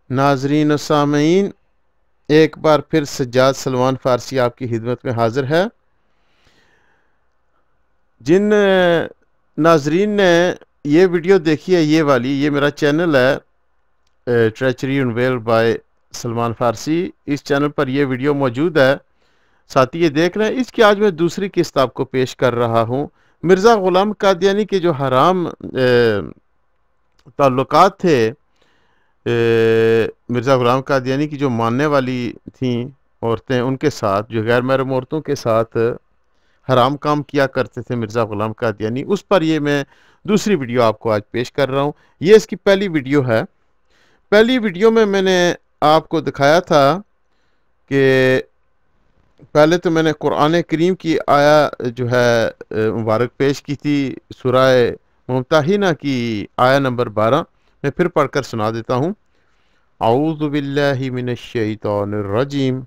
नाजरीन और सामीन, एक बार फिर सज्जाद सलमान फ़ारसी आपकी खिदमत में हाजिर है। जिन नाजरीन ने ये वीडियो देखी है, ये वाली, ये मेरा चैनल है ट्रेचरी अनवेल्ड बाय सलमान फ़ारसी। इस चैनल पर यह वीडियो मौजूद है, साथ ही ये देख रहे हैं। इसकी आज मैं दूसरी किस्त आपको पेश कर रहा हूँ। मिर्ज़ा ग़ुलाम कादियानी के जो हराम ताल्लुकात थे मिर्ज़ा ग़ुलाम कादियानी की जो मानने वाली थीं औरतें, उनके साथ, जो गैर महरम औरतों के साथ हराम काम किया करते थे मिर्ज़ा ग़ुलाम कादियानी, उस पर ये मैं दूसरी वीडियो आपको आज पेश कर रहा हूँ। ये इसकी पहली वीडियो है। पहली वीडियो में मैंने आपको दिखाया था कि पहले तो मैंने कुरान करीम की आया जो है मुबारक पेश की थी, सूरह मुम्तहिना की आया नंबर 12। मैं फिर पढ़कर सुना देता हूँ। औज़ु बिल्लाहि मिनश शैतानिर रजीम।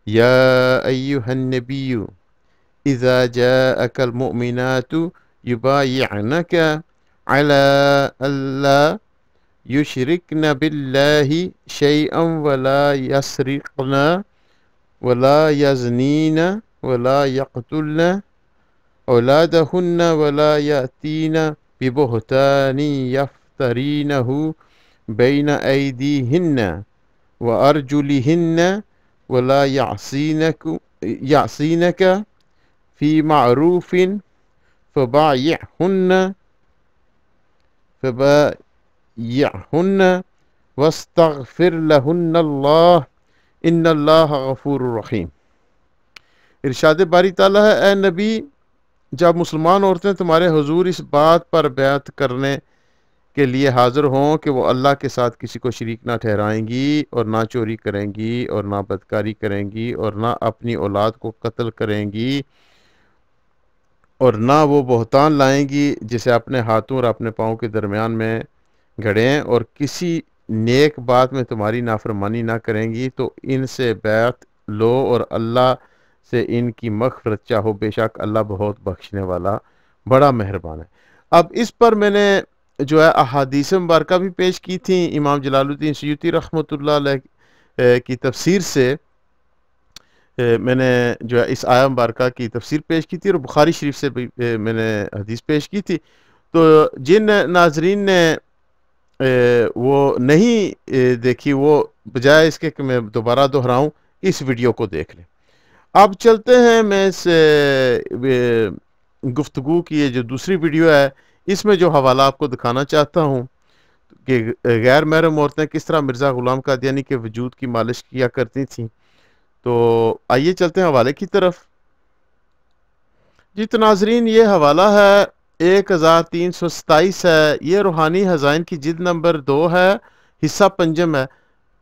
या अय्युहन नबिय्यु इज़ा जाअकल मुमिनातु युबायिअनका अला अल्ला युशरिकन बिल्लाहि शैअन वला यसरिकन वला यज़नीन वला यक़तुलन औलादहुन्न वला यातीन बिबुहतानि यफ्तरीनहु बैन ऐदीहिन्न व अर्जुलिहिन्न वला यासीनक फ़ी मारूफ़िन फ़बायिअहुन्न वस्तग़फ़िर लहुन्नल्लाह इन्नल्लाह गफ़ूरुर रहीम। इरशाद बारी ताला है, ए नबी, जब मुसलमान औरतें तुम्हारे हुजूर इस बात पर बैत करने के लिए हाजिर हों कि वो अल्लाह के साथ किसी को शरीक ना ठहराएंगी और ना चोरी करेंगी और ना बदकारी करेंगी और ना अपनी औलाद को कत्ल करेंगी और ना वो बहतान लाएंगी जिसे अपने हाथों और अपने पाँव के दरमियान में गढ़ें, और किसी नेक बात में तुम्हारी नाफरमानी ना करेंगी, तो इनसे बैत लो और अल्लाह से इनकी मग़फ़िरत चाहो, बेशक अल्लाह बहुत बख्शने वाला बड़ा मेहरबान है। अब इस पर मैंने जो है अहादीस मुबारका भी पेश की थी। इमाम जलालुद्दीन सयूती रहमतुल्लाह अलैह की तफसीर से मैंने जो है इस आया मुबारका की तफसीर पेश की थी, और बुखारी शरीफ से भी मैंने हदीस पेश की थी। तो जिन नाजरीन ने वो नहीं देखी, वो बजाय इसके कि मैं दोबारा दोहराऊं, इस वीडियो को देख लें। अब चलते हैं, मैं इस गुफ्तगू की ये जो दूसरी वीडियो है, इसमें जो हवाला आपको दिखाना चाहता हूँ कि गैर महरम औरतें किस तरह मिर्ज़ा ग़ुलाम कादियानी के वजूद की मालिश किया करती थीं। तो आइए चलते हैं हवाले की तरफ। जी तो नाजरीन, ये हवाला है 1327 है। ये रूहानी हज़ाइन की जिल्द नंबर 2 है, हिस्सा पंजम है।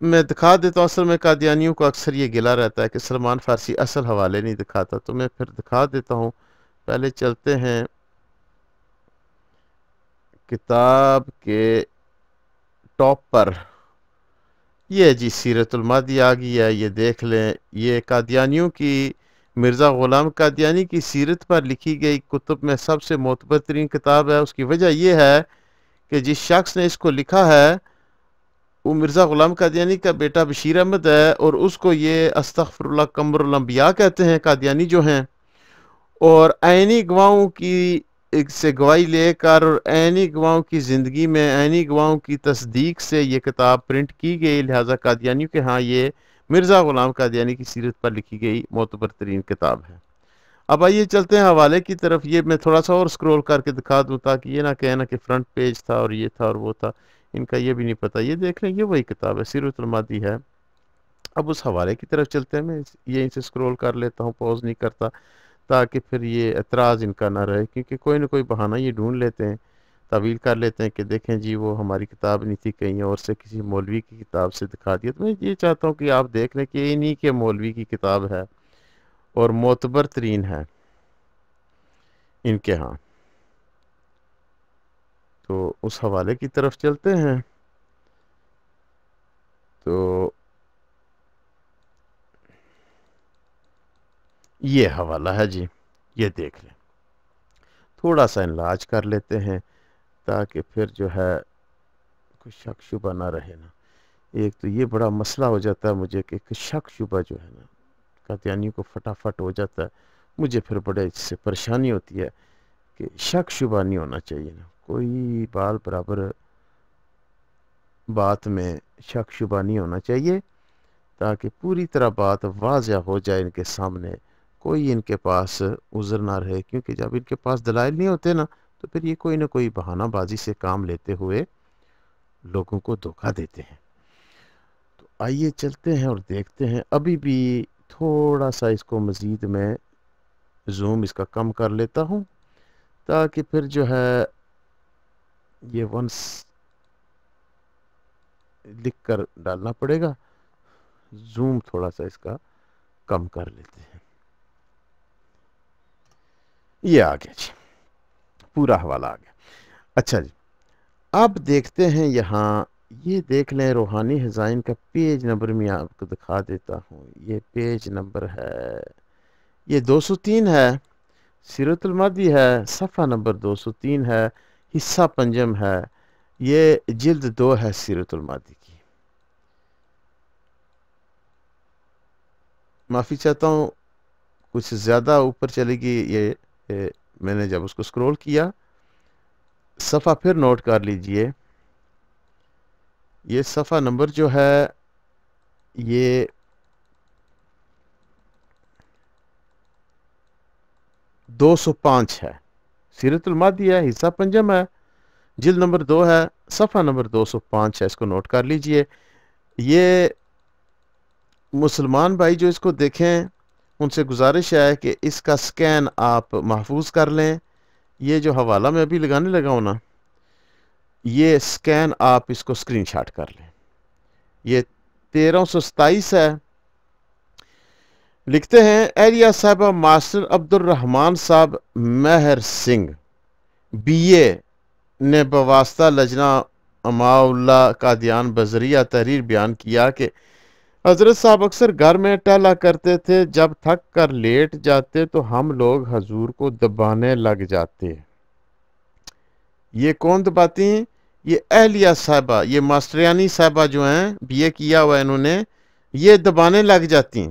मैं दिखा देता हूँ। असल में कादियानियों को अक्सर ये गिला रहता है कि सलमान फ़ारसी असल हवाले नहीं दिखाता, तो मैं फिर दिखा देता हूँ। पहले चलते हैं किताब के टॉप पर। ये जी सीरतुल महदी आ गई है, ये देख लें। ये कादियानियों की, मिर्ज़ा ग़ुलाम कादियानी की सीरत पर लिखी गई कुतुब में सबसे मोतबर तरीन किताब है। उसकी वजह यह है कि जिस शख्स ने इसको लिखा है वो मिर्ज़ा ग़ुलाम कादियानी का बेटा बशीर अहमद है, और उसको ये अस्तग़फिरुल्लाह कमरुल अंबिया कहते हैं कादियानी जो हैं। और ऐनी गवाहों की से गवाही लेकर और ऐनी गवाहों की ज़िंदगी में ऐनी गवाहों की तस्दीक से ये किताब प्रिंट की गई, लिहाजा कादियानियों के हाँ ये मिर्ज़ा ग़ुलाम कादियानी की सीरत पर लिखी गई मोतबर तरीन किताब है। अब आइए चलते हैं हवाले की तरफ। ये मैं थोड़ा सा और स्क्रॉल करके दिखा दूँ ताकि ये ना कहना कि फ्रंट पेज था और ये था और वो था, इनका ये भी नहीं पता। ये देख लें, ये वही किताब है, सीरतुल मादी है। अब उस हवाले की तरफ चलते हैं। मैं यहीं से स्क्रॉल कर लेता हूँ, पॉज नहीं करता, ताकि फिर ये एतराज़ इनका ना रहे, क्योंकि कोई ना कोई बहाना ये ढूंढ लेते हैं, तावील कर लेते हैं कि देखें जी वो हमारी किताब नहीं थी, कहीं और से किसी मौलवी की किताब से दिखा दिया। तो मैं ये चाहता हूँ कि आप देख लें कि इन्हीं के मौलवी की किताब है और मोतबर तरीन है इनके यहाँ। तो उस हवाले की तरफ चलते हैं। तो ये हवाला है जी, ये देख लें। थोड़ा सा इलाज कर लेते हैं ताकि फिर जो है कुछ शक शुबा ना रहे ना। एक तो ये बड़ा मसला हो जाता है मुझे कि शक शुबा जो है ना कादियानियों को फटाफट हो जाता है, मुझे फिर बड़े इससे परेशानी होती है कि शक शुबा नहीं होना चाहिए ना, कोई बाल बराबर बात में शक शुबा नहीं होना चाहिए, ताकि पूरी तरह बात वाज़ह हो जाए इनके सामने, कोई इनके पास उज़र ना रहे, क्योंकि जब इनके पास दलाइल नहीं होते ना तो फिर ये कोई ना कोई बहानाबाजी से काम लेते हुए लोगों को धोखा देते हैं। तो आइए चलते हैं और देखते हैं। अभी भी थोड़ा सा इसको मज़ीद मैं जूम इसका कम कर लेता हूँ, ताकि फिर जो है ये वंस लिख कर डालना पड़ेगा। जूम थोड़ा सा इसका कम कर लेते हैं। ये आ गया जी, पूरा हवाला आ गया। अच्छा जी, अब देखते हैं यहाँ, ये देख लें रूहानी हज़ाइन का पेज नंबर मैं आपको दिखा देता हूँ। ये पेज नंबर है, ये 203 है, सीरतुल मादी है, सफ़ा नंबर 203 है, हिस्सा पंजम है, ये जिल्द 2 है सीरतुल मादी की। माफ़ी चाहता हूँ, कुछ ज़्यादा ऊपर चलेगी ये मैंने जब उसको स्क्रॉल किया। सफ़ा फिर नोट कर लीजिए, ये सफ़ा नंबर जो है ये 205 है, सीरतुल मादी है, हिस्सा पंजम है, जिल्द नंबर 2 है, सफ़ा नंबर 205 है, इसको नोट कर लीजिए। ये मुसलमान भाई जो इसको देखें उनसे गुजारिश है कि इसका स्कैन आप महफूज कर लें। ये जो हवाला मैं अभी लगाने लगा हूँ ना, ये स्कैन आप इसको स्क्रीनशॉट कर लें। ये 1327 है। लिखते हैं एरिया साहबा मास्टर अब्दुल रहमान साहब मेहर सिंह बीए ने बवास्ता लजना अमाउल्ला कादियान बजरिया तहरीर बयान किया कि हजरत साहब अक्सर घर में टहला करते थे, जब थक कर लेट जाते तो हम लोग हजूर को दबाने लग जाते। ये कौन दबाती हैं? ये अहलिया साहबा, ये मास्टरियानी साहबा जो हैं, बीए किया हुआ इन्होंने, ये दबाने लग जाती।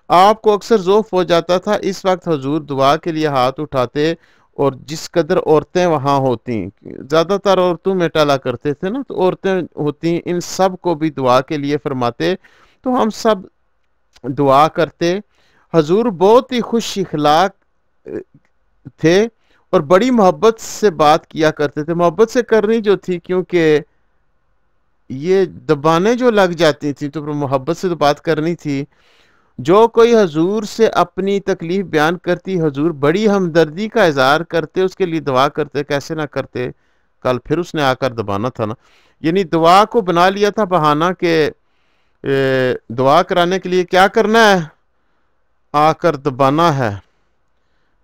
आपको अक्सर ज़ोफ हो जाता था, इस वक्त हजूर दुआ के लिए हाथ उठाते और जिस कदर औरतें वहाँ होती, ज़्यादातर औरतों में टला करते थे ना, तो औरतें होती, इन सब को भी दुआ के लिए फरमाते। तो हम सब दुआ करते। हजूर बहुत ही खुश इखलाक थे और बड़ी मोहब्बत से बात किया करते थे। मोहब्बत से करनी जो थी, क्योंकि ये दबाने जो लग जाती थी तो मोहब्बत से तो बात करनी थी। जो कोई हजूर से अपनी तकलीफ बयान करती, हजूर बड़ी हमदर्दी का इजहार करते, उसके लिए दुआ करते, कैसे ना करते। कल फिर उसने आकर दबाना था ना, यानी दुआ को बना लिया था बहाना के दुआ कराने के लिए क्या करना है, आकर दबाना है।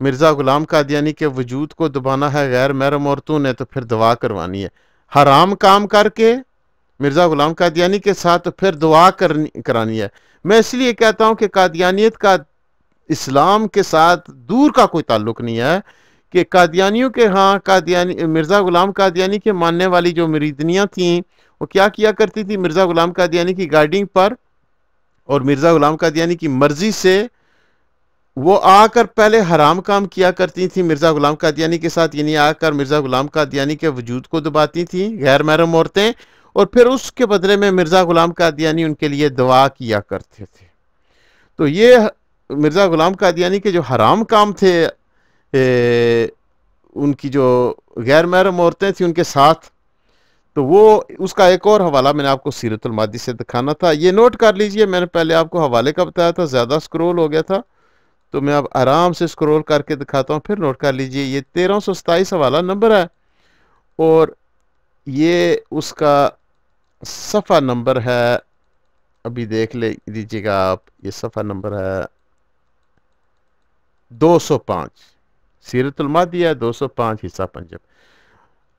मिर्ज़ा गुलाम कादियानी के वजूद को दबाना है गैर महरम औरतों ने, तो फिर दुआ करवानी है। हराम काम करके मिर्ज़ा गुलाम कादियानी के साथ तो फिर दुआ करानी है। मैं इसलिए कहता हूं कि कादियानियत का इस्लाम के साथ दूर का कोई ताल्लुक नहीं है, कि कादियानियों के यहाँ कादियानी मिर्ज़ा गुलाम कादियानी के मानने वाली जो मुरीदनियाँ थीं, वो क्या किया करती थी, मिर्ज़ा गुलाम कादियानी की गाइडिंग पर और मिर्ज़ा गुलाम कादियानी की मर्जी से वो आकर पहले हराम काम किया करती थी मिर्ज़ा गुलाम कादियानी के साथ, यानी आकर मिर्ज़ा गुलाम कादियानी के वजूद को दबाती थी गैर महरम औरतें, और फिर उसके बदले में मिर्ज़ा गुलाम कादियानी उनके लिए दुआ किया करते थे। तो ये मिर्ज़ा गुलाम कादियानी के जो हराम काम थे, उनकी जो गैर महरम औरतें थी उनके साथ, तो वो उसका एक और हवाला मैंने आपको सीरतुल मादी से दिखाना था। ये नोट कर लीजिए, मैंने पहले आपको हवाले का बताया था, ज़्यादा स्क्रॉल हो गया था, तो मैं अब आराम से स्क्रॉल करके दिखाता हूँ, फिर नोट कर लीजिए। ये 1327 हवाला नंबर है और ये उसका सफ़ा नंबर है, अभी देख ले लीजिएगा आप, ये सफ़ा नंबर है 205, सीरतुल मादिया 205 हिस्सा पंजब।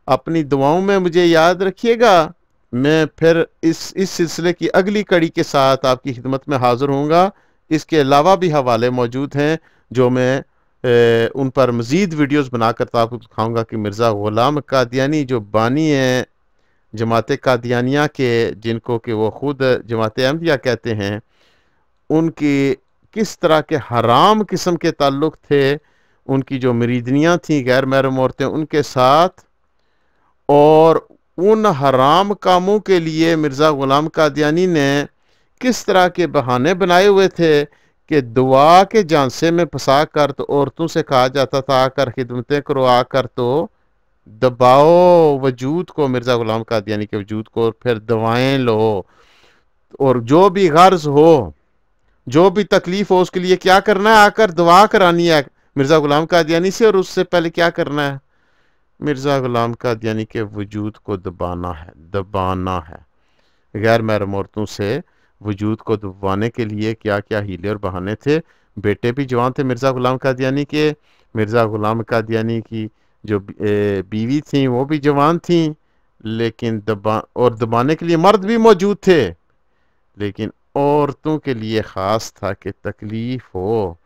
अपनी दुआओं में मुझे याद रखिएगा। मैं फिर इस सिलसिले की अगली कड़ी के साथ आपकी खिदमत में हाजिर होऊंगा। इसके अलावा भी हवाले मौजूद हैं जो मैं उन पर मज़ीद वीडियोस बनाकर तो आपको दिखाऊंगा कि मिर्ज़ा ग़ुलाम कादियानी जो बानी हैं जमात कादियानिया के, जिनको कि वो ख़ुद जमात अहमदिया कहते हैं, उनकी किस तरह के हराम किस्म के ताल्लुक़ थे उनकी जो मुरीदनियाँ थीं गैर महरम औरतें उनके साथ, और उन हराम कामों के लिए मिर्ज़ा ग़ुलाम कादियानी ने किस तरह के बहाने बनाए हुए थे कि दुआ के झांसे में फंसा कर तो औरतों से कहा जाता था आकर खिदमतें करो, आकर तो दबाओ वजूद को, मिर्ज़ा ग़ुलाम कादियानी के वजूद को, और फिर दवाएं लो, और जो भी गर्ज हो, जो भी तकलीफ हो, उसके लिए क्या करना है, आकर दुआ करानी है मिर्ज़ा ग़ुलाम कादियानी से, और उससे पहले क्या करना है, मिर्ज़ा ग़ुलाम कादियानी के वजूद को दबाना है, दबाना है। गैर महरम औरतों से वजूद को दबाने के लिए क्या क्या हीले और बहाने थे। बेटे भी जवान थे मिर्ज़ा ग़ुलाम कादियानी के, मिर्ज़ा ग़ुलाम कादियानी की जो बीवी थी वो भी जवान थी, लेकिन दबाने के लिए मर्द भी मौजूद थे, लेकिन औरतों के लिए ख़ास था कि तकलीफ़ हो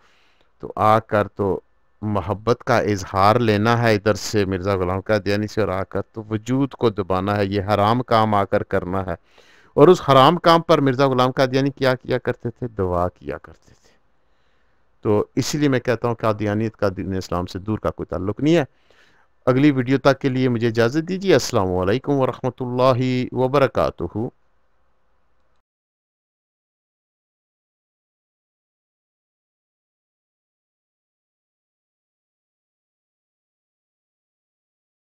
तो आकर तो मोहब्बत का इजहार लेना है इधर से मिर्ज़ा ग़ुलाम कादियानी से, और आकर तो वजूद को दबाना है, ये हराम काम आकर करना है। और उस हराम काम पर मिर्ज़ा ग़ुलाम कादियानी क्या किया करते थे, दुआ किया करते थे। तो इसलिए मैं कहता हूँ कादियानियत का दीन इस्लाम से दूर का कोई ताल्लुक नहीं है। अगली वीडियो तक के लिए मुझे इजाज़त दीजिए। अस्सलामु अलैकुम व रहमतुल्लाहि व बरकातुहू।